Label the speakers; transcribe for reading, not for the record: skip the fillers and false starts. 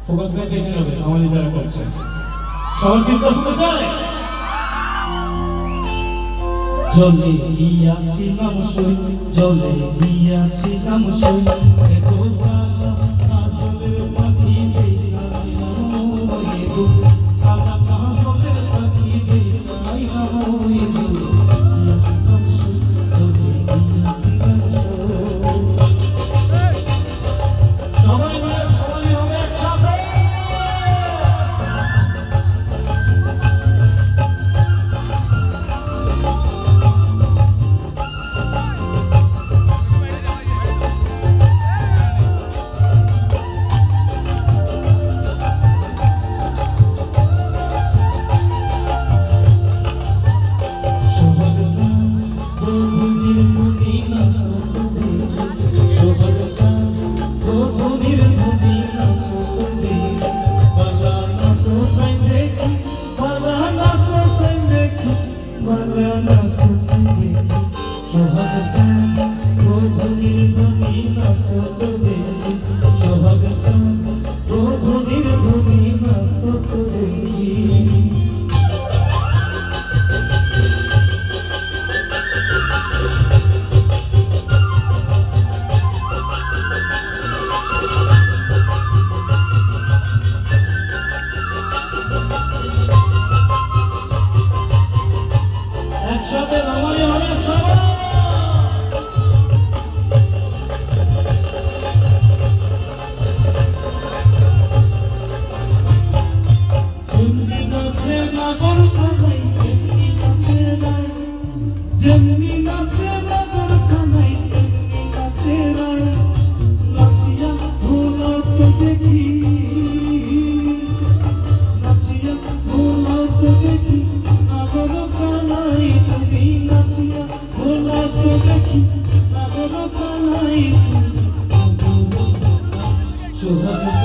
Speaker 1: ফোকাসটা কেটে নেবে আমাদের যারা করছে সবার চিন্তা শুনতে চায় জলে গিয়াছিলাম সই জলে গিয়াছিলাম সই এগো কালা কাজলের পাখি দেখাইলাম এগো কালা কাজলের পাখি দেখাইলাম এগো গিয়াছিলাম সই জলে গিয়াছিলাম সই সবাই মিলে সবাই হবে একসাথে Sudah